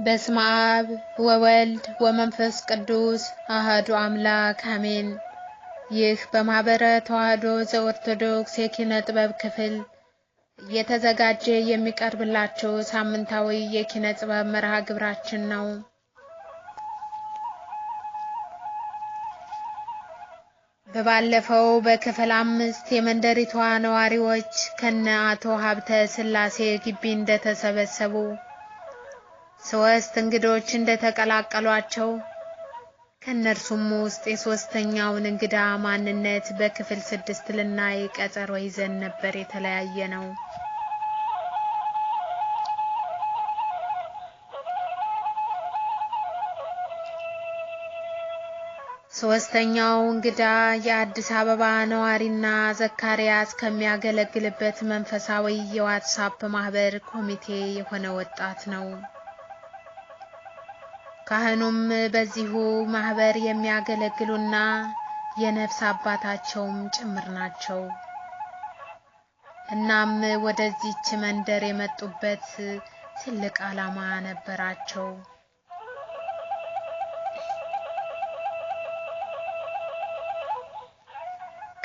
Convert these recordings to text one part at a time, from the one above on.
በስመ አብ ወወልድ ወመንፈስ ቅዱስ አሐዱ አምላክ አሜን። ይህ በማህበረ ተዋሕዶ ዘኦርቶዶክስ የኪነ ጥበብ ክፍል እየተዘጋጀ የሚቀርብላችሁ ሳምንታዊ የኪነ ጥበብ መርሃ ግብራችን ነው። በባለፈው በክፍል 5 የመንደሪቷ ነዋሪዎች ከነ አቶ ሀብተ ስላሴ ግቢ እንደተሰበሰቡ ሶስት እንግዶች እንደተቀላቀሏቸው ከነርሱም ውስጥ የሶስተኛውን እንግዳ ማንነት በክፍል 6 ልናይ ቀጠሮ ይዘን ነበር የተለያየ ነው። ሶስተኛው እንግዳ የአዲስ አበባ ነዋሪና ዘካሪያስ ከሚያገለግልበት መንፈሳዊ የዋትስአፕ ማህበር ኮሚቴ የሆነ ወጣት ነው። ካህኑም በዚሁ ማህበር የሚያገለግሉና የነፍስ አባታቸውም ጭምር ናቸው። እናም ወደዚህች መንደር የመጡበት ትልቅ ዓላማ ነበራቸው።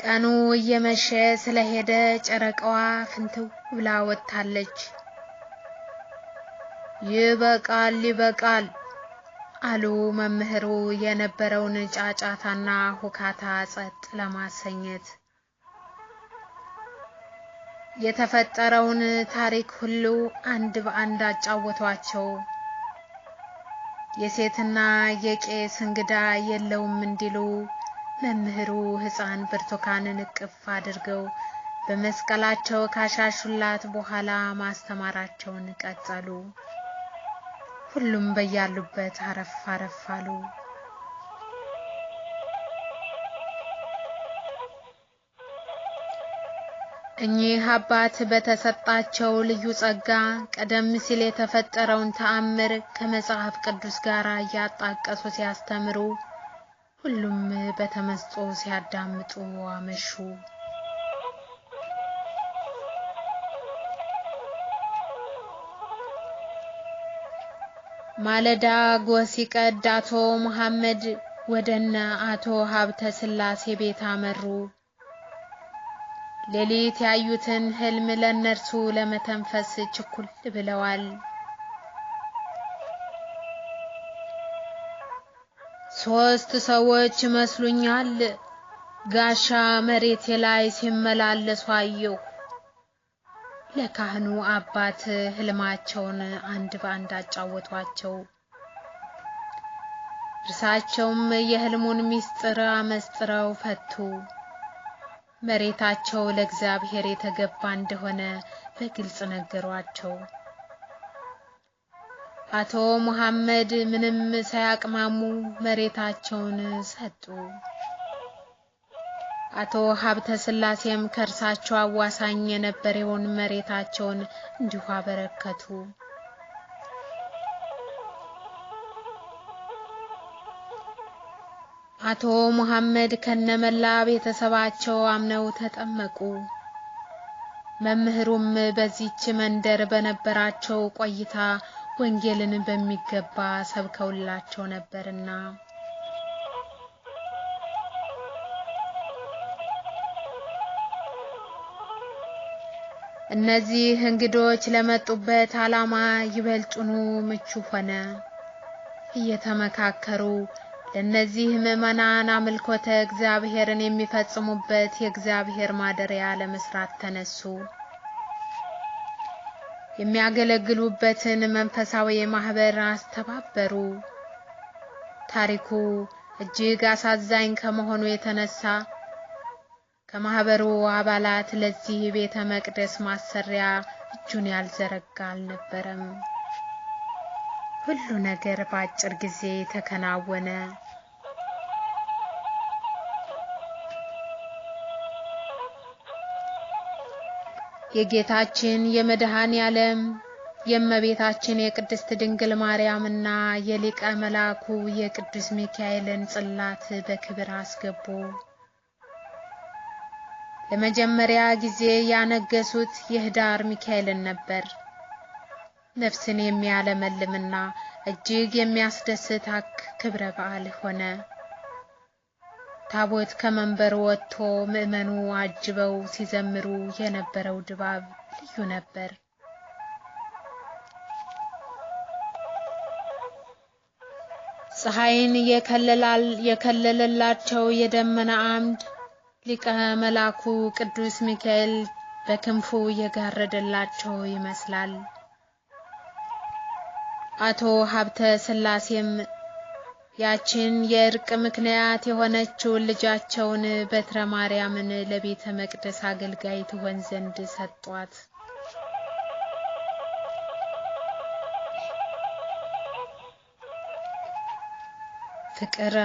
ቀኑ እየመሸ ስለሄደ ጨረቃዋ ፍንትው ብላ ወጥታለች። ይበቃል አሉ መምህሩ የነበረውን ጫጫታና ሁካታ ጸጥ ለማሰኘት። የተፈጠረውን ታሪክ ሁሉ አንድ በአንድ አጫወቷቸው። የሴትና የቄስ እንግዳ የለውም እንዲሉ መምህሩ ሕፃን ብርቱካንን እቅፍ አድርገው በመስቀላቸው ካሻሹላት በኋላ ማስተማራቸውን ቀጠሉ። ሁሉም በያሉበት አረፍ አሉ። እኚህ አባት በተሰጣቸው ልዩ ጸጋ ቀደም ሲል የተፈጠረውን ተአምር ከመጽሐፍ ቅዱስ ጋር እያጣቀሱ ሲያስተምሩ ሁሉም በተመስጦ ሲያዳምጡ አመሹ። ማለዳ ጎህ ሲቀድ አቶ መሐመድ ወደነ አቶ ሀብተ ስላሴ ቤት አመሩ። ሌሊት ያዩትን ህልም ለነርሱ ለመተንፈስ ችኩል ብለዋል። ሶስት ሰዎች መስሉኛል፣ ጋሻ መሬት ላይ ሲመላለሱ አየሁ። ለካህኑ አባት ህልማቸውን አንድ በአንድ አጫወቷቸው። እርሳቸውም የህልሙን ሚስጥር አመስጥረው ፈቱ። መሬታቸው ለእግዚአብሔር የተገባ እንደሆነ በግልጽ ነገሯቸው። አቶ መሐመድ ምንም ሳያቅማሙ መሬታቸውን ሰጡ። አቶ ሀብተ ስላሴም ከርሳቸው አዋሳኝ የነበረውን መሬታቸውን እንዲሁ አበረከቱ። አቶ መሐመድ ከነመላ ቤተሰባቸው አምነው ተጠመቁ። መምህሩም በዚህች መንደር በነበራቸው ቆይታ ወንጌልን በሚገባ ሰብከውላቸው ነበርና እነዚህ እንግዶች ለመጡበት ዓላማ ይበልጡኑ ምቹ ሆነ። እየተመካከሩ ለነዚህ ምዕመናን አምልኮተ እግዚአብሔርን የሚፈጽሙበት የእግዚአብሔር ማደሪያ ለመስራት ተነሱ። የሚያገለግሉበትን መንፈሳዊ ማህበር አስተባበሩ። ታሪኩ እጅግ አሳዛኝ ከመሆኑ የተነሳ ከማህበሩ አባላት ለዚህ ቤተ መቅደስ ማሰሪያ እጁን ያልዘረጋ አልነበረም። ሁሉ ነገር በአጭር ጊዜ ተከናወነ። የጌታችን የመድኃኔዓለም የእመቤታችን የቅድስት ድንግል ማርያምና የሊቀ መላኩ የቅዱስ ሚካኤልን ጽላት በክብር አስገቡ። ለመጀመሪያ ጊዜ ያነገሱት የህዳር ሚካኤልን ነበር። ነፍስን የሚያለመልምና እጅግ የሚያስደስት ክብረ በዓል ሆነ። ታቦት ከመንበር ወጥቶ ምእመኑ አጅበው ሲዘምሩ የነበረው ድባብ ልዩ ነበር። ፀሐይን የከለለላቸው የደመና አምድ ሊቀ መላኩ ቅዱስ ሚካኤል በክንፉ የጋረደላቸው ይመስላል። አቶ ሀብተ ስላሴም ያችን የእርቅ ምክንያት የሆነችው ልጃቸውን በትረ ማርያምን ለቤተ መቅደስ አገልጋይ ትሆን ዘንድ ሰጧት። ፍቅር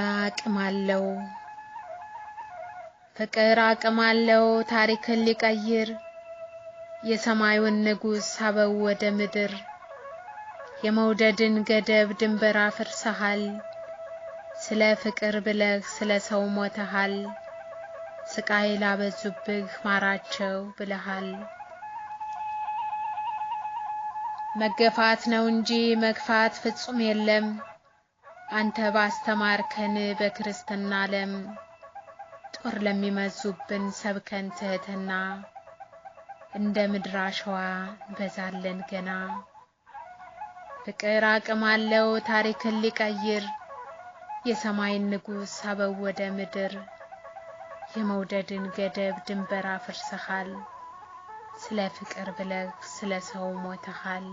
አቅም አለው ታሪክን ሊቀይር የሰማዩን ንጉስ አበው ወደ ምድር የመውደድን ገደብ ድንበር አፍርሰሃል ስለ ፍቅር ብለህ ስለ ሰው ሞተሃል ስቃይ ላበዙብህ ማራቸው ብለሃል። መገፋት ነው እንጂ መግፋት ፍጹም የለም አንተ ባስተማርከን በክርስትና ዓለም ጦር ለሚመዙብን ሰብከን ትህትና እንደ ምድር አሸዋ እንበዛለን ገና። ፍቅር አቅም አለው ታሪክን ሊቀይር የሰማይን ንጉስ አበው ወደ ምድር የመውደድን ገደብ ድንበር አፍርሰሃል ስለ ፍቅር ብለህ ስለ ሰው ሞተሃል።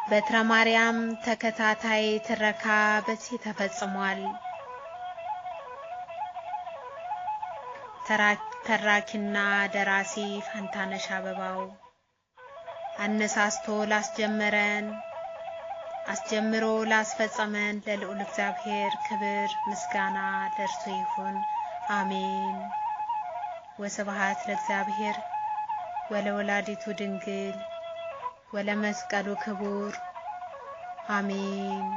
በትረ ማርያም ተከታታይ ትረካ በዚህ ተፈጽሟል። ተራኪና ደራሲ ፋንታነሽ አበባው። አነሳስቶ ላስጀመረን አስጀምሮ ላስፈጸመን ለልዑል እግዚአብሔር ክብር ምስጋና ለእርሱ ይሁን፣ አሜን። ወስብሐት ለእግዚአብሔር ወለወላዲቱ ድንግል ወለመስቀሉ ክቡር፣ አሜን።